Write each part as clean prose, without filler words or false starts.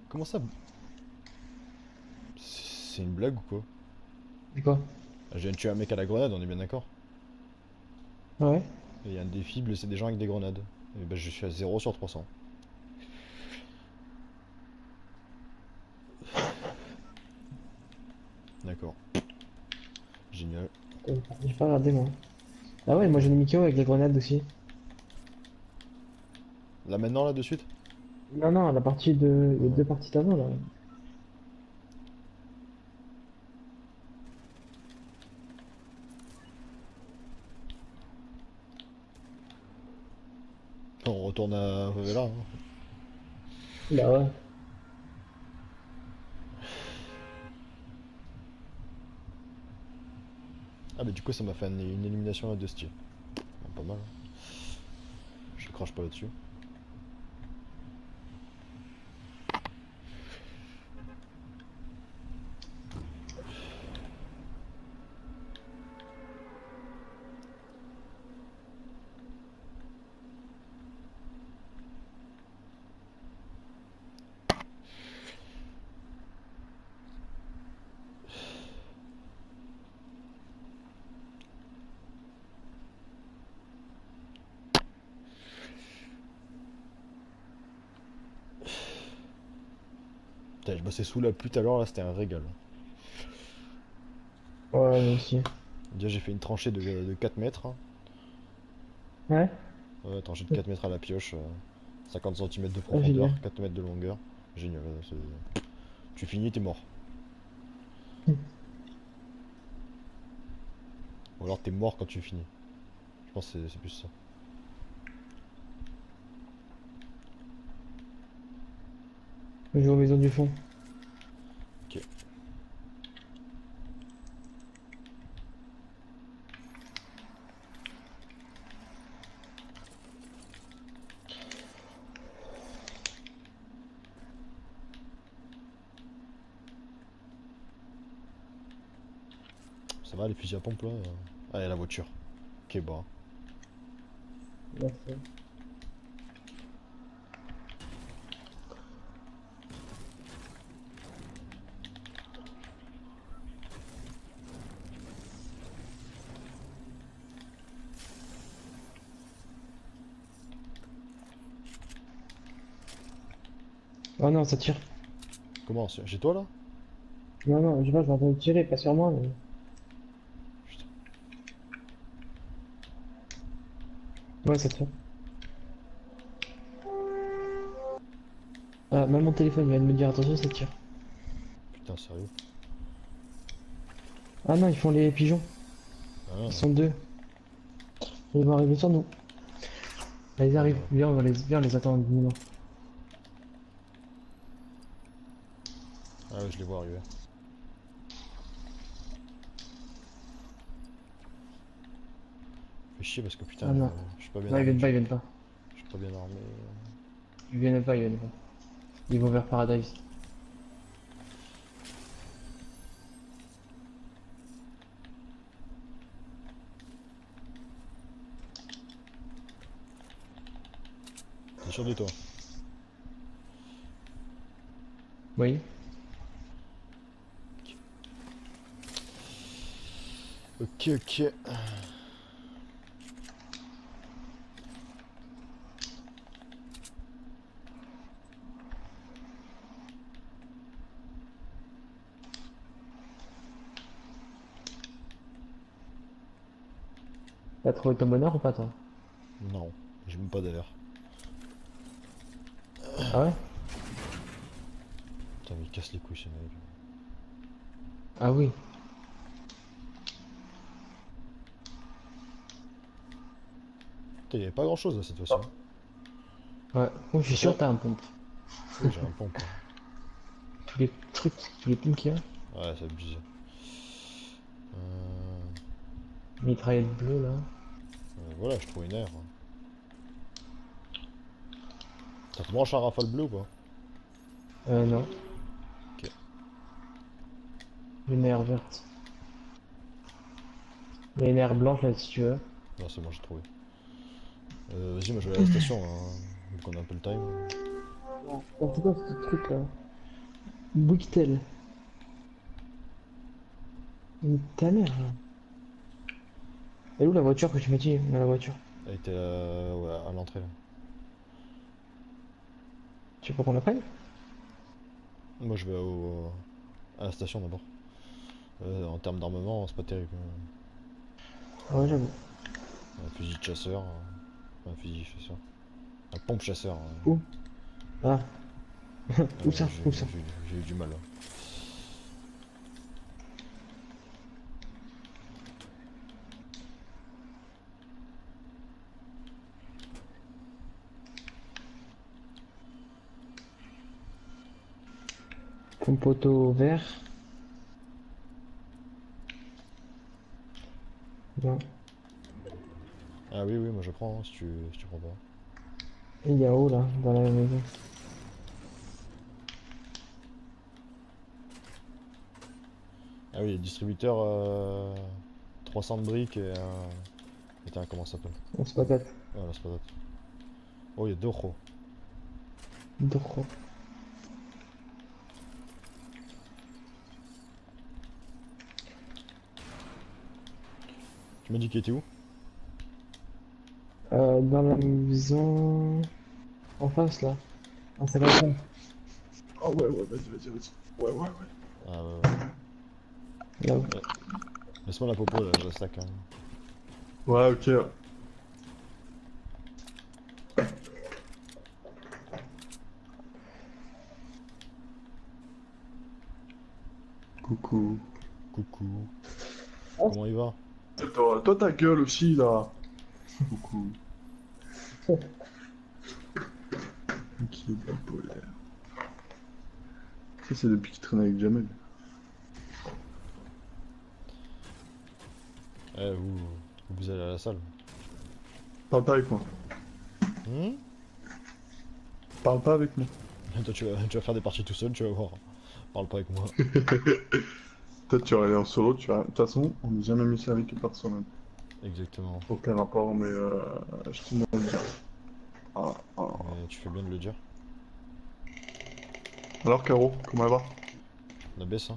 Comment ça? C'est une blague ou quoi? C'est quoi? Je viens de tuer un mec à la grenade, on est bien d'accord? Ah ouais? Et il y a un défi, blesser des gens avec des grenades. Et bah je suis à 0 sur 300. D'accord. Génial. J'ai pas regardé moi. Ah ouais, moi j'ai une Mikio avec les grenades aussi. Là maintenant, là de suite? Non, non, la partie de. Il y a Ouais. deux parties d'avant là. On retourne à Favela, hein. Bah ouais. Ah mais du coup ça m'a fait une élimination à deux styles. Bon, pas mal, hein. Je crache pas là-dessus. Putain, je bossais sous la pluie tout à l'heure, là c'était un régal. Ouais, moi aussi. Déjà j'ai fait une tranchée de 4 mètres, hein. Ouais? Ouais, tranchée de 4 mètres à la pioche, 50 cm de Ah, génial. profondeur, 4 mètres de longueur. Génial, tu finis, t'es mort. Ou alors t'es mort quand tu finis. Je pense que c'est plus ça. Je joue aux maisons du fond. Ok, ça va les fusils à pompe là? Ah, il y a la voiture. Ok, bah. Merci. Oh non, ça tire. Comment? Chez toi là? Non, non, je sais pas, je vais entendre tirer, pas sur moi, mais. Putain. Ouais, ça tire. Ah, même mon téléphone vient de me dire attention, ça tire. Putain, sérieux? Ah non, ils font les pigeons. Ils Ah, sont deux. Ils vont arriver sur nous. Là, ils ah arrivent. bah. Viens, on les attend. Dis-moi. Ah ouais, je les vois arriver. Fais chier parce que putain, Ah non. je suis pas bien Non, ils armé. viennent pas, ils viennent pas. Je suis pas bien armé. Ils viennent pas, ils viennent pas. Ils vont vers Paradise. T'es sûr de toi? Oui. Ok, ok. T'as trouvé ton bonheur ou pas, toi? Non, j'ai même pas d'air. Ah ouais? Putain, mais il casse les couilles ce mec. Ah oui. Putain, il y avait pas grand chose là cette fois-ci, Oh. hein. Ouais. Oh, je suis Et sûr toi? que t'as un pompe. Oui, j'ai un pompe, hein. Tous les trucs, tous les pompes qu'il y a. Ouais, c'est abusé. Euh, Mitraillette bleue, là. voilà, je trouve une aire, hein. T'as te branché un rafale bleu ou pas? Non. Ok. Une aire verte. Il y a une aire blanche, là, si tu veux. Non, c'est bon, j'ai trouvé. Vas-y, moi je vais à la station, hein, vu qu'on a un peu le time. Oh, c'est quoi ce truc, là? Bouquetel. Ta mère. Là. Elle est où la voiture que tu m'as dit? La voiture. Elle était ouais, à l'entrée là. Tu veux pas qu'on la prenne? Moi je vais à la station d'abord. En termes d'armement, c'est pas terrible. Ah ouais, j'avoue. Un fusil de chasseur. Un fusil de chasseur. Un pompe chasseur. Où? Ah, où Ouais, ça? Où ça? j'ai eu du mal là. Ton poteau vert. Non. Ah oui, oui, moi je prends hein, si tu prends pas. Et il y a où là, dans la maison? Ah oui, distributeur 300 de briques et putain, comment ça s'appelle? On se patate. Voilà, c'est pas date. Oh, il y a deux ros. Doro. Tu m'as dit qu'il était où? Dans la maison. En face là. Ah, c'est pas ça. Ah ouais, ouais, vas-y. Ouais, ouais, ouais. Ah Là-haut. laisse-moi la popo là, je la stack. Hein. Ouais, ok. Coucou. Coucou. Oh. Comment il va? Toi, ta gueule aussi, là. Coucou. Qui est bipolaire. Ça, c'est depuis qu'il traîne avec Jamel. Eh, vous allez à la salle. Parle pas avec moi. Hmm. Parle pas avec moi. Toi, tu vas faire des parties tout seul, tu vas voir. Parle pas avec moi. Peut-être tu vas aller en solo, tu vas... De toute façon, on n'est jamais mieux servi que par soi-même. Exactement. Aucun rapport, mais je te demande de le dire. Ah, ah. Mais tu fais bien de le dire. Alors, Caro, comment elle va? La baisse, hein.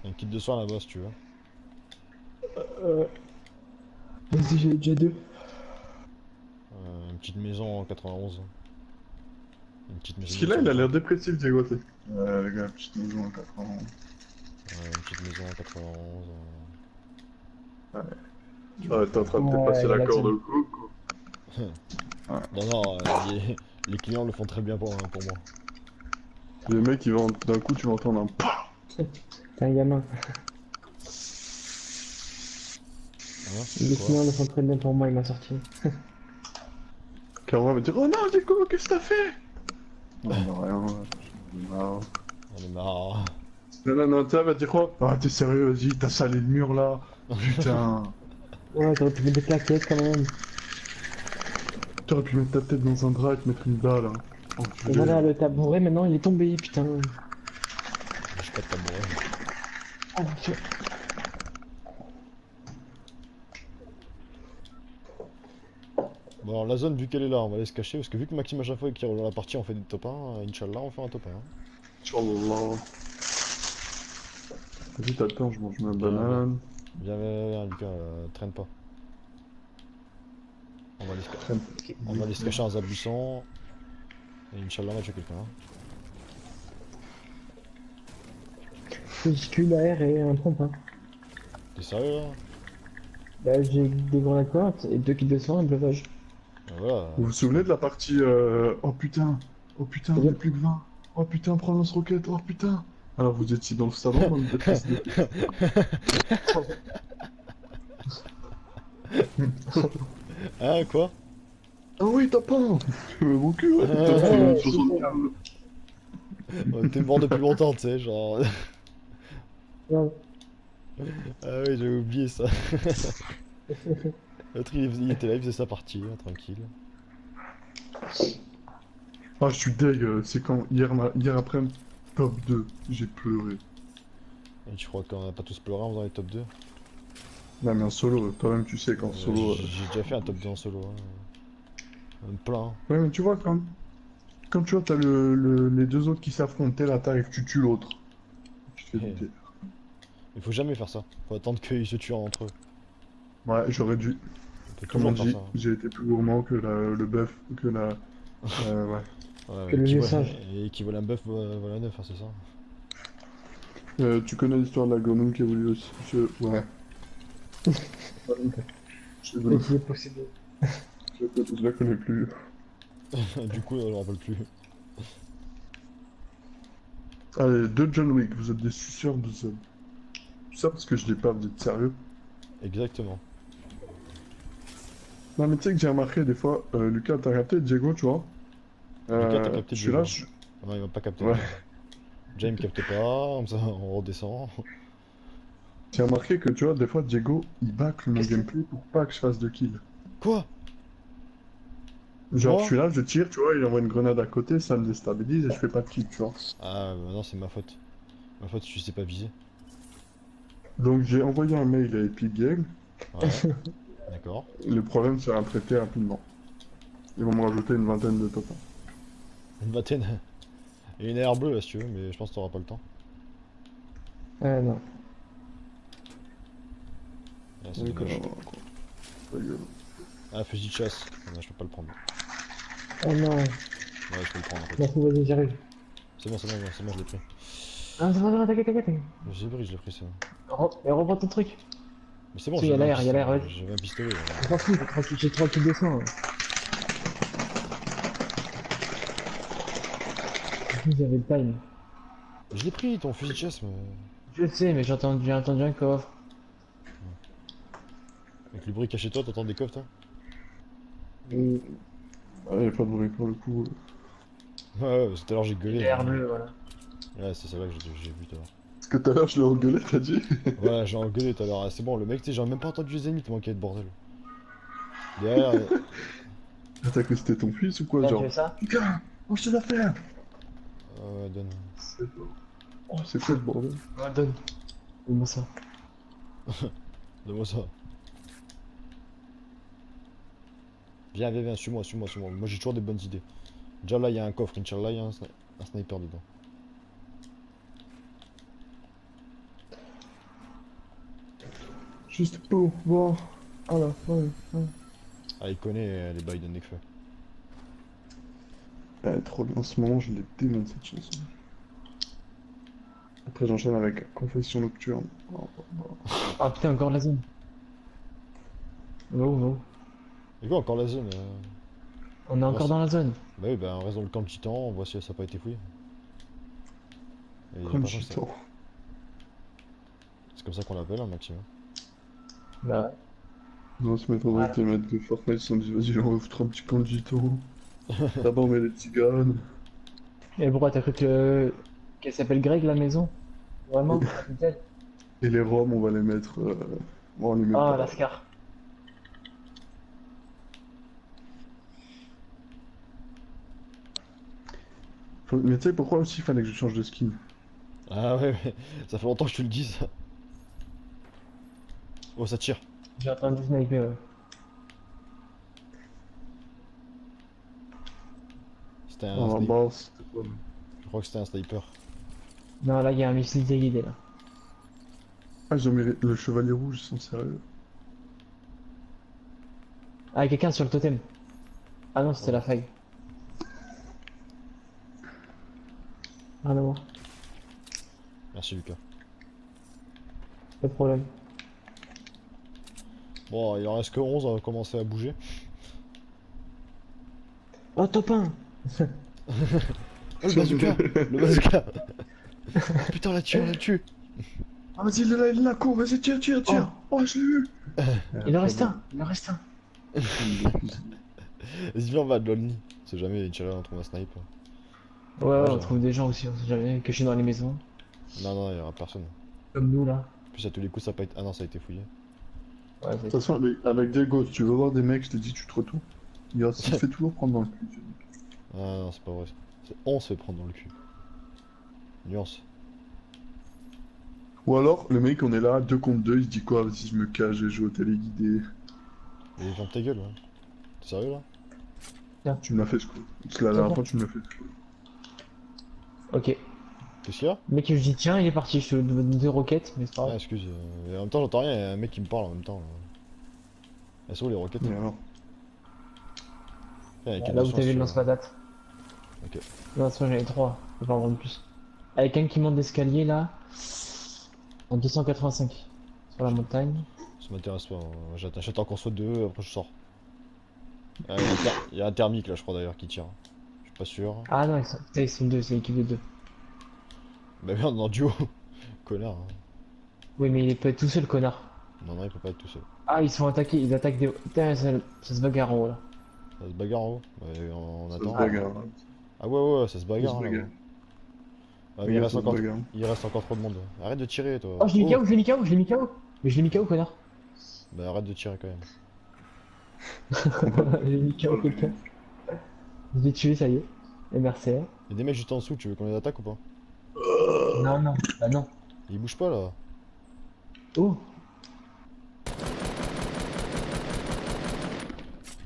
Il y a un kit de soin là-bas si tu veux. Vas-y, j'ai déjà deux. Une petite maison en 91. Une petite maison. Parce qu'il a, il a l'air dépressif, Diego, tu sais. Les gars, petite maison en 80. Une petite maison en 91. Ouais, t'es en train de te Ouais, passer la là, corde tiens. au cou, quoi. Non, non, les clients le font très bien pour moi. Les mecs, ils vont... d'un coup, tu vas entendre un PAH. T'es un gamin. Hein? Les Quoi? clients le font très bien pour moi, il m'a sorti. Caro va me dire, oh non, Diego, qu'est-ce que t'as fait? Non, non, rien, non. On est marre. Non, tu sais, elle va dire quoi? Ah, t'es sérieux, vas-y, t'as salé le mur, là. Putain. Ouais, t'aurais pu mettre des claquettes quand même. T'aurais pu mettre ta tête dans un drap et te mettre une balle, hein. Et Enculé. voilà, le tabouret, maintenant il est tombé, putain. Je suis pas de tabouret. Oh, tiens. Bon, alors la zone, vu qu'elle est là, on va aller se cacher. Parce que vu que Maxime à chaque fois qu'il rejoint la partie, on fait des top 1. Inch'Allah, on fait un top 1. Inch'Allah. Vas-y, t'as le temps, je mange ma Bien, banane. Viens, Lucas, traîne pas. On va aller se, ca- Traîne. on va aller se cacher dans un buisson. Et Inch'Allah, on va tuer quelqu'un. Hein. Véhicule AR et un pompe. Hein. T'es sérieux là? Bah, j'ai des grenades courantes et deux kits de soins et bluffage. Voilà. Vous vous souvenez de la partie oh putain, il y a plus que 20. Oh putain, prends lance-roquette, oh putain. Alors vous étiez dans le salon, dans le déteste. Hein, quoi? Ah oui, t'as pas. Mon cul, ouais. Ouais, T'as ouais, 75. T'es mort depuis longtemps, tu sais, genre. Ouais. Ah oui, j'avais oublié ça. L'autre il était là, il faisait sa partie, hein, tranquille. Ah, je suis deg, c'est quand hier après, top 2, j'ai pleuré. Et tu crois qu'on a pas tous pleuré en faisant les top 2? Non, mais en solo, toi-même, tu sais qu'en solo. J'ai déjà fait un top 2 en solo. Hein. Même plein. Ouais, mais tu vois, quand tu vois, t'as les deux autres qui s'affrontent, t'es là, t'arrives, tu tues l'autre. Tu te fais Hein. buter. Il faut jamais faire ça. Faut attendre qu'ils se tuent entre eux. Ouais, j'aurais dû. On peut Comme on toujours faire dit, ça. Hein. j'ai été plus gourmand que le bœuf, que la. Ouais. Ouais, Que ouais, le vieux singe. qui vole un bœuf vole un œuf, hein, c'est ça. Tu connais l'histoire de la grenouille qui a voulu aussi. Ouais. Je Et rigole. qui est possédé. Je la connais plus. Du coup, on en rappelle plus. Allez, deux John Wick, vous êtes des suceurs de ça. Tout ça parce que je l'ai pas, vous êtes sérieux? Exactement. Non, mais tu sais que j'ai remarqué des fois, Lucas, t'as capté Diego, tu vois? Lucas, t'as capté Je suis là, Diego. Non, il va pas capter. Ouais. Déjà, il me capte pas, comme ça, on redescend. J'ai remarqué que, tu vois, des fois, Diego, il bâcle mon Qu'est-ce que gameplay pour pas que je fasse de kill. Quoi? Genre, je Moi? suis là, je tire, tu vois, il envoie une grenade à côté, ça me déstabilise et je fais pas de kill, tu vois. Ah, bah non, c'est ma faute. Ma faute, je sais pas viser. Donc, j'ai envoyé un mail à Epic Games. Ouais, d'accord. Le problème sera traité rapidement. Ils vont me rajouter une vingtaine de tokens. Une vingtaine. Et une AR bleue, là, si tu veux, mais je pense que t'auras pas le temps. Non. Ah, c'est D'accord, dommage. ta gueule. Ah, fusil de chasse. Non, je peux pas le prendre. Oh non. Ouais, je peux le prendre en fait. Merci, vas-y, j'arrive. C'est bon, c'est bon, je l'ai pris. Ah, c'est bon, t'inquiète. Je l'ai pris ça. Et reprends ton truc. Mais c'est bon, Si, y a l'air, vas-y. j'avais un pistolet. Je m'en fous, j'ai 3 kills de sang. J'avais le time. Je l'ai pris, ton fusil de chasse, mais... Je sais, mais j'ai entendu un coffre. Avec le bruit caché toi, t'entends des coffres, toi? Et Ah, y a pas de bruit pour le coup. Ouais, ouais, parce que tout à l'heure j'ai gueulé. l'air bleu, voilà. Ouais, c'est là que j'ai vu tout à l'heure. Parce que tout à l'heure, je l'ai engueulé, t'as dit? Ouais, j'ai engueulé tout à l'heure. Ah, c'est bon, le mec, tu sais, j'ai même pas entendu les ennemis tellement qu'il y a de bordel. Derrière, T'as cru que c'était ton fils ou quoi, Là, tu genre? veux ça? Lucas, moi je te l'affaire! ouais, donne. Oh, c'est quoi ce bordel? Ouais, donne. Donne-moi ça. Donne-moi ça. Viens, suis-moi. Moi j'ai toujours des bonnes idées. Déjà là, il y a un coffre, Inch'Allah, il y a un sniper dedans. Juste pour voir à la fin. Ah, il connaît les bails de Nekfeu. Elle est trop bien en ce moment, je l'ai démonté cette chanson. Après, j'enchaîne avec Confession Nocturne. Ah putain, encore la zone. Oh. Et quoi, encore la zone On est encore dans la zone. Bah oui, bah on reste dans le camp de titan, on voit si ça n'a pas été fouillé. Et j'ai Comme l'impression que gitan. c'est comme ça qu'on l'appelle un maximum. Bah ouais. Non, ce m'étonnerait Voilà. que les mecs de Fortnite se sont dit, vas-y, on va foutre un petit camp de gitan. D'abord, on met les tziganes. Et pourquoi t'as cru que qu'elle s'appelle Greg la maison? Vraiment? Nickel. Et les Roms, on va les mettre. Bon, on les met Ah, pas. Lascar. Mais tu sais pourquoi aussi il fallait que je change de skin? Ah ouais, ça fait longtemps que je te le dis ça. Oh, ça tire. J'ai entendu sniper, ouais. C'était un Ah, sniper. bah, c'était pas. Je crois que c'était un sniper. Non, là, il y a un missile téléguidé, là. Ah, j'ai mis le chevalier rouge, ils sont sérieux. Ah, quelqu'un sur le totem. Ah non, c'était la faille. Rien à voir. Merci Lucas. Pas de problème. Bon, il en reste que 11, on va commencer à bouger. Oh, top 1! Oh, le bazooka. Le bazooka. Oh, putain, on l'a tué. Ah, vas-y, il est là, cours, vas-y, tire. Oh, je l'ai eu! Il en reste un. Vas-y, viens, on va à Lonely. C'est jamais, Inch'Allah, on trouve un sniper. Ouais, on genre. trouve des gens aussi, on sait jamais, cachés dans les maisons. Non, il y aura personne. Comme nous, là. En plus, à tous les coups, ça peut être. Ah non, ça a été fouillé. Ouais, De toute façon, avec Diego, si tu veux voir des mecs, je t'ai dit, tu te retournes. Il se fait toujours prendre dans le cul. Ah non, c'est pas vrai. On se fait prendre dans le cul. Nuance. Ou alors, le mec, on est là, 2 contre 2, il se dit quoi? Si je me cache, je joue au téléguidé. Et ferme ta gueule, ouais. T'es sérieux là? Tu me l'as fait ce coup. Parce que la dernière fois, tu me l'as fait ce coup. Ok. Qu'est-ce qu'il y a? Le mec, je dis tiens, il est parti. Je te donne 2 roquettes, mais c'est pas Ah, grave. excuse. En même temps, j'entends rien, il y a un mec qui me parle en même temps. Elles sont où les roquettes? Mais alors? Ah, il y a Là où cadenas t'as vu le sur- lance-patate. Ok. Non, c'est j'en ai 3. Je peux pas en vendre plus. Avec un qui monte d'escalier là. En 285. Sur la montagne. Ça m'intéresse pas. J'attends qu'on soit deux, après je sors. Il y a un thermique là, je crois d'ailleurs, qui tire. Je suis pas sûr. Ah non, putain, ils sont deux, c'est l'équipe de deux. Bah merde, en duo. Connard. Hein. Oui, mais il peut être tout seul, connard. Non, non, il peut pas être tout seul. Ah, ils sont attaqués, ils attaquent des. Putain, ça se bagarre en haut là. Ça se bagarre en haut. Ouais, on Ça attend. se bagarre. Hein. Ah ouais, ouais, ça se Ça se bagarre là. bagarre. Ah, mais Regarde, ça se bagarre. il reste encore trop de monde. Arrête de tirer toi. Oh, je l'ai mis KO, je l'ai mis KO, je l'ai mis KO. Mais je l'ai mis KO, connard. Bah arrête de tirer quand même. J'ai mis KO quelqu'un. Je l'ai tué, ça y est. Les mercenaires. Y'a des mecs juste en dessous, tu veux qu'on les attaque ou pas? Non, non, bah non. Ils bougent pas là. Oh.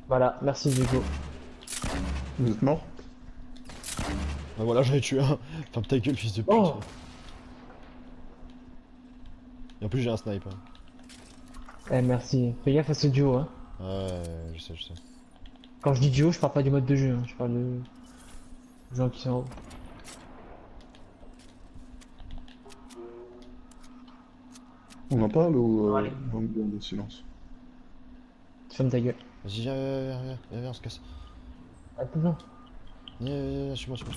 Voilà, merci Hugo. Vous êtes mort? Bah voilà, j'en ai tué un. Ferme ta gueule, fils de pute. Oh. Et en plus, j'ai un snipe. Hein. Eh, merci. Fais gaffe à ce duo, hein. Ouais, je sais, je sais. Quand je dis duo, je parle pas du mode de jeu, hein. Je parle de gens qui sont en haut. On en parle ou Allez. on garde le silence? Ferme ta gueule. Vas-y, viens, on se casse. Attends, non. Viens, suis-moi, suis-moi.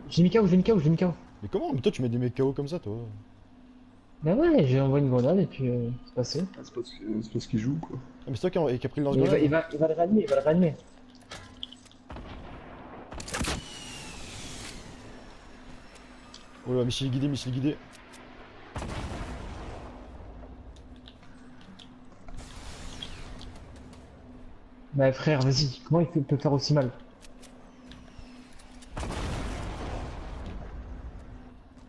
J'ai mis KO, j'ai mis KO, j'ai mis KO. Mais comment? Mais toi, tu mets des mecs KO comme ça, toi? Bah ouais, j'ai envoyé une grenade et puis c'est passé. Ah, c'est parce qu'il joue, quoi. Ah, mais c'est toi qui a pris le Mais lance-grenade? il va le réanimer, il va le réanimer. Oh là, missile guidé, missile guidé. Bah frère, vas-y, comment peut faire aussi mal?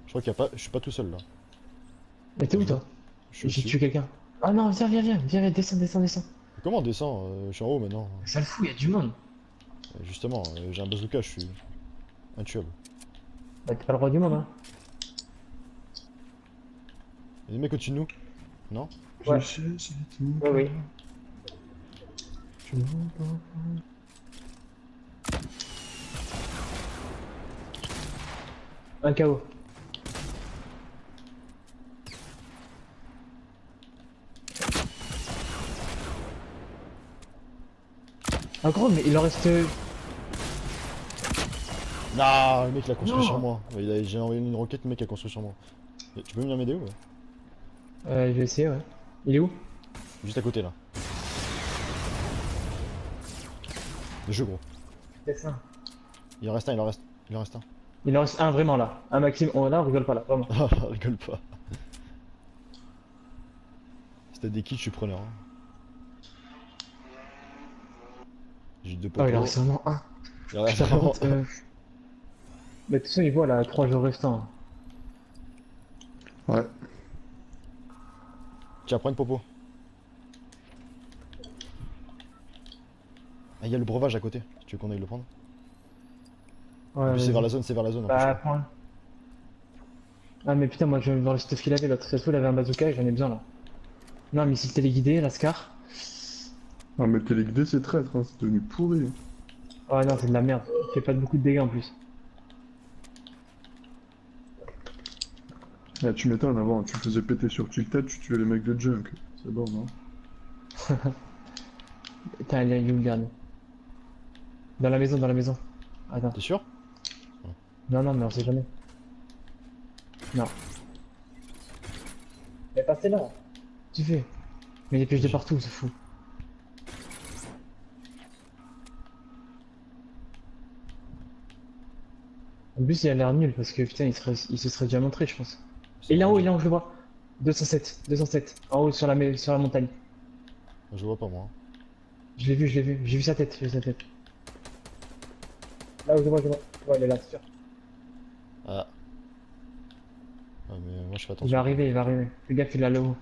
Je crois qu'il y a pas. Je suis pas tout seul là. Mais t'es où toi? Je suis J'ai au-dessus. tué quelqu'un. Ah non, viens, descends, descends, descends. Mais comment on descend? Je suis en haut maintenant. Ça le fout, il y a du monde. Justement, j'ai un bazooka, je suis intuable. Bah t'es pas le roi du monde, hein. Y'a des mecs au-dessus de nous? Non? Ouais. Je sais, c'est tout. Ouais, oui. Tu m'entends Un KO. Ah gros, mais il en reste... Non, le mec il a construit Non. sur moi. J'ai envoyé une roquette, le mec a construit sur moi. Et tu peux venir m'aider ou ouais? Je vais essayer, ouais. Il est où? Juste à côté là. Le jeu gros. C'est ça. Il en reste un, il en reste. Il en reste un. Il en reste un vraiment là. Un maximum. Oh, là, on rigole pas là, vraiment. Ah, rigole pas. Si t'as des kits, je suis preneur. Hein. J'ai deux Oh, il en poteaux. reste seulement un. Il en reste Putain, par vraiment contre, Mais de toute façon, il voit là, 3 jours restants. Ouais. Tiens, prends une popo. Ah, il y a le breuvage à côté. Si tu veux qu'on aille le prendre. Ouais, C'est vas-y. vers la zone, c'est vers la zone. en Bah, prends. Ah, mais putain, moi je vais voir le stuff qu'il avait l'autre. Ça se trouve, il avait un bazooka et j'en ai besoin là. Non, missile téléguidé, Lascar. Ah, mais téléguidé, c'est traître, hein. C'est devenu pourri. Oh non, c'est de la merde. Il fait pas beaucoup de dégâts en plus. Ah, tu m'étonnes, avant, tu faisais péter sur Tilted, tu tuais les mecs de junk. C'est bon, non? Putain, il est où le dernier? Dans la maison, dans la maison. Attends. T'es sûr? Non, non, mais on sait jamais. Non. Mais passez là. Tu fais. Mais des pièges de partout, c'est fou. En plus, il a l'air nul parce que putain, il se serait déjà montré, je pense. Et il est en haut, je le vois. 207, 207. En haut sur la montagne. Je vois pas moi. Je l'ai vu, j'ai vu sa tête, j'ai vu sa tête. Là où je vois. Ouais, il est là, c'est sûr. Ah. Ah, mais moi je fais Il attention. va arriver, il va arriver. Fais gaffe, il est là-haut.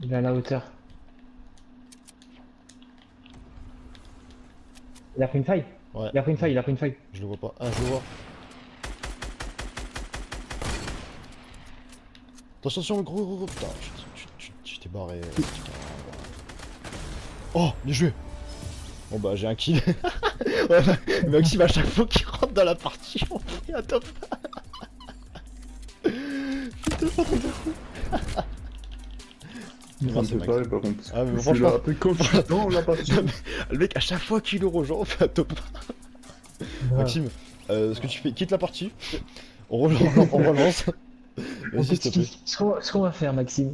Il est à la hauteur. Il a pris une faille. Ouais. Il a pris une faille, il a pris une faille. Je le vois pas. Ah, je le vois. Attention, gros. Putain, tu t'es barré. Oh, bien joué. Bon bah j'ai un kill. Ouais, Maxime à chaque fois qu'il rentre dans la partie, on fait un top. Putain, bordel de fou. Ça me Merci, fait Max. pareil par contre. Ah, mais Je suis là, franchement, après quand je suis dans la partie. le mec à chaque fois qu'il nous rejoint, on fait un top. Maxime, ce que tu fais, quitte la partie. On relance. Vas-y, s'il te plaît. Ce qu'on va faire, Maxime.